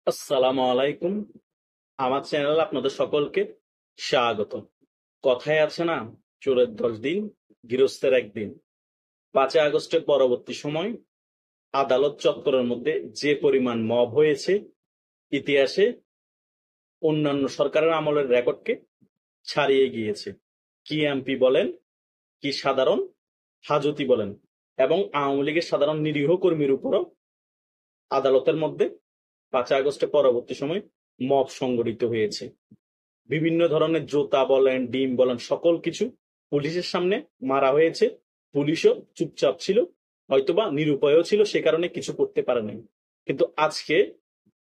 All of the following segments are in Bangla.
আসসালামু আলাইকুম। আমার চ্যানেলে আপনাদের সকলকে স্বাগত। কথায় আছে না, চোরের 10 দিন, গৃহস্থের একদিন। 5ই আগস্টের পরবর্তী সময় আদালত চত্বরের মধ্যে যে পরিমাণ মব হয়েছে, ইতিহাসে অন্যান্য সরকারের আমলের রেকর্ডকে ছাড়িয়ে গিয়েছে। কি এমপি বলেন, কি সাধারণ হাজতি বলেন, এবং আওয়ামী লীগের সাধারণ নিরীহ কর্মীর উপরও আদালতের মধ্যে 5ই আগস্টের পরবর্তী সময় মব সংগঠিত হয়েছে। বিভিন্ন ধরনের জুতা বলেন, ডিম বলেন, সকল কিছু পুলিশের সামনে মারা হয়েছে। পুলিশও চুপচাপ ছিল, হয়তোবা নিরুপায়ও ছিল, সে কারণে কিছু করতে পারে নাই। কিন্তু আজকে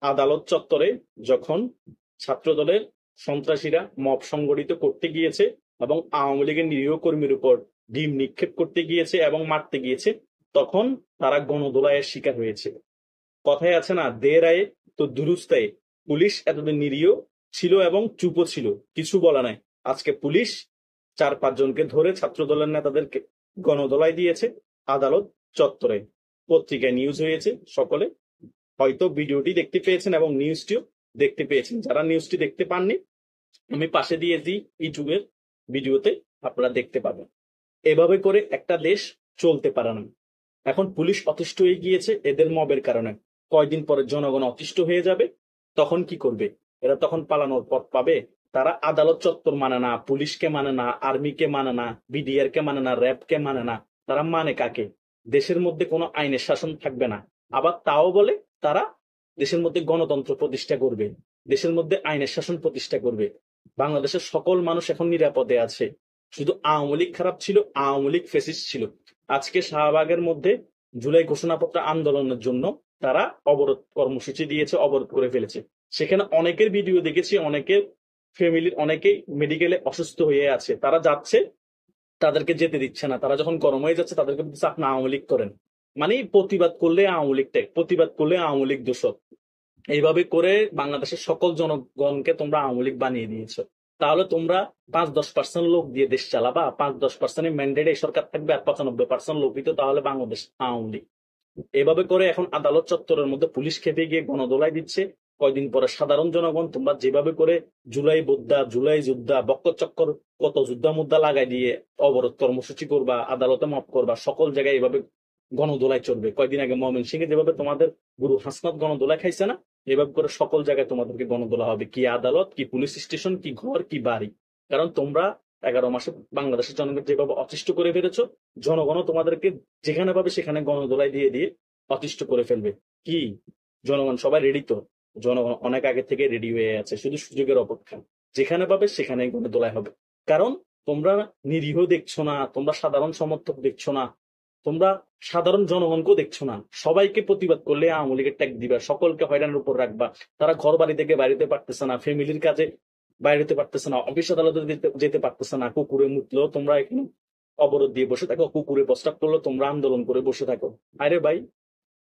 আদালত চত্বরে যখন ছাত্রদলের সন্ত্রাসীরা মব সংগঠিত করতে গিয়েছে এবং আওয়ামী লীগের নিরীহ কর্মীর উপর ডিম নিক্ষেপ করতে গিয়েছে এবং মারতে গিয়েছে, তখন তারা গণদোলায়ের শিকার হয়েছে। কথায় আছে না, দের আয়ে তো দুরুস্তায়। পুলিশ এতদিন নিরীহ ছিল এবং চুপও ছিল, কিছু বলা নাই। আজকে পুলিশ 4-5 জনকে ধরে ছাত্র দলের নেতাদেরকে গণদোলাই দিয়েছে আদালত চত্বরে। পত্রিকায় নিউজ হয়েছে, সকলে হয়তো ভিডিওটি দেখতে পেয়েছেন এবং নিউজটিও দেখতে পেয়েছেন। যারা নিউজটি দেখতে পাননি, আমি পাশে দিয়ে দিই ইউটিউবের ভিডিওতে, আপনারা দেখতে পাবেন। এভাবে করে একটা দেশ চলতে পারে না। এখন পুলিশ অতিষ্ঠ হয়ে গিয়েছে এদের মবের কারণে। কয়দিন পরে জনগণ অতিষ্ঠ হয়ে যাবে, তখন কি করবে? এরা তখন পালানোর পথ পাবে। তারা আদালত চত্বর মানে না, পুলিশকে মানে না, আর্মিকে মানে না, বিডিআর কে মানে না, র্যাবকে মানে না। তারা মানে কাকে? দেশের মধ্যে কোনো আইনের শাসন থাকবে না। আবার তাও বলে তারা দেশের মধ্যে গণতন্ত্র প্রতিষ্ঠা করবে, দেশের মধ্যে আইনের শাসন প্রতিষ্ঠা করবে। বাংলাদেশের সকল মানুষ এখন নিরাপদে আছে। শুধু আওয়ামী লীগ খারাপ ছিল, আওয়ামী লীগ ফেসিস্ট ছিল। আজকে শাহবাগের মধ্যে জুলাই ঘোষণাপত্র আন্দোলনের জন্য তারা অবরোধ কর্মসূচি দিয়েছে, অবরোধ করে ফেলেছে। সেখানে অনেকের ভিডিও দেখেছি, অনেকের ফ্যামিলির অনেকেই মেডিকেলে অসুস্থ হয়ে আছে, তারা যাচ্ছে, তাদেরকে যেতে দিচ্ছে না। তারা যখন গরম হয়ে যাচ্ছে, তাদেরকে বলছে আপনি আওয়ামী লীগ করেন। মানে প্রতিবাদ করলে আওয়ামী লীগ ত্যাগ, প্রতিবাদ করলে আওয়ামী লীগ দোষক। এইভাবে করে বাংলাদেশের সকল জনগণকে তোমরা আওয়ামী লীগ বানিয়ে দিয়েছো। তাহলে তোমরা 5-10% লোক দিয়ে দেশ চালাবা? 5-10% ম্যান্ডেট এই সরকার থাকবে, আর 95% লোকই তো তাহলে বাংলাদেশ আওয়ামী লীগ। এভাবে করে এখন আদালত চত্বরের মধ্যে পুলিশ খেপে গিয়ে গণদোলাই দিচ্ছে। কয়দিন পরে সাধারণ জনগণ, তোমরা যেভাবে করে জুলাই যোদ্ধা, জুলাই যোদ্ধা, বক্কর কত যুদ্ধা মুদ্রা লাগাই দিয়ে অবরোধ কর্মসূচি করবা, আদালতে মপ করবা, সকল জায়গায় এভাবে গণদোলাই চলবে। কয়দিন আগে ময়মনসিংহে যেভাবে তোমাদের গুরু হাসনাত গণদোলাই খাইছে না, এভাবে করে সকল জায়গায় তোমাদেরকে গণদোলা হবে। কি আদালত, কি পুলিশ স্টেশন, কি ঘর, কি বাড়ি। কারণ তোমরা 11 মাসে বাংলাদেশের জনগণ যেভাবে অতিষ্ঠ করে ফেলেছো, জনগণও তোমাদেরকে যেখানে পাবে সেখানে গণদোলাই দিয়ে দিয়ে অতিষ্ঠ করে ফেলবে। কি জনগণ সবাই রেডি তো? জনগণ অনেক আগে থেকে রেডি হয়ে আছে, শুধু সুযোগের অপেক্ষা। যেখানে পাবে সেখানে গণদোলাই হবে। কারণ তোমরা নিরীহ দেখছো না, তোমরা সাধারণ সমর্থক দেখছো না, তোমরা সাধারণ জনগণকেও দেখছো না। সবাইকে প্রতিবাদ করলে আওয়ামী লীগের ট্যাগ দিবা, সকলকে হয়রানির উপর রাখবা। তারা ঘর বাড়ি থেকে বাইরেতে পারতেছে না, ফ্যামিলির কাজে বাইরেতে পারতেছে না, অফিস আদালতে যেতে পারতেছে না। কুকুরে মুতলেও তোমরা এখানে অবরোধ দিয়ে বসে থাকো, কুকুরে প্রস্তাব করলো তোমরা আন্দোলন করে বসে থাকো। আরে ভাই,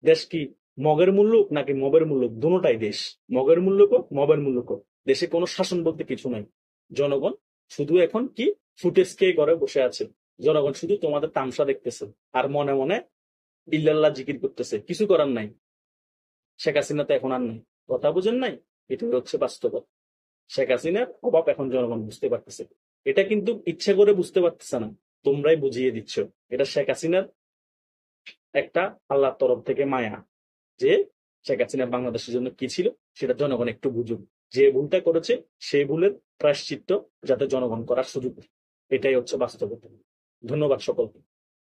দেশ কি মগের মুল্লুক নাকি মবের মুল্লুক? দুটাই দেশ, মগের মুল্লুক হোক, মবের মুল্লুক হোক। দেশে কোনো শাসন বলতে কিছু নাই। জনগণ শুধু এখন কি ফুটেজ খেয়ে ঘরে বসে আছে। জনগণ শুধু তোমাদের তামসা দেখতেছে আর মনে মনে ইল্লাল্লাহ জিকির করতেছে। কিছু করার নাই। শেখ হাসিনা তো এখন আর নাই, কথা বুঝেন নাই? এটাই হচ্ছে বাস্তবতা। শেখ হাসিনার অভাব এখন জনগণ বুঝতে পারতেছে। এটা কিন্তু ইচ্ছা করে বুঝতে পারতেছে না, তোমরাই বুঝিয়ে দিচ্ছ। এটা শেখ হাসিনার একটা আল্লাহর তরফ থেকে মায়া, যে শেখ হাসিনা বাংলাদেশের জন্য কি ছিল সেটা জনগণ একটু বুঝুক। যে ভুলটা করেছে সেই ভুলের প্রায়শ্চিত্ত যাতে জনগণ করার সুযোগ পায়। এটাই হচ্ছে বাস্তবতা। ধন্যবাদ সকলকে।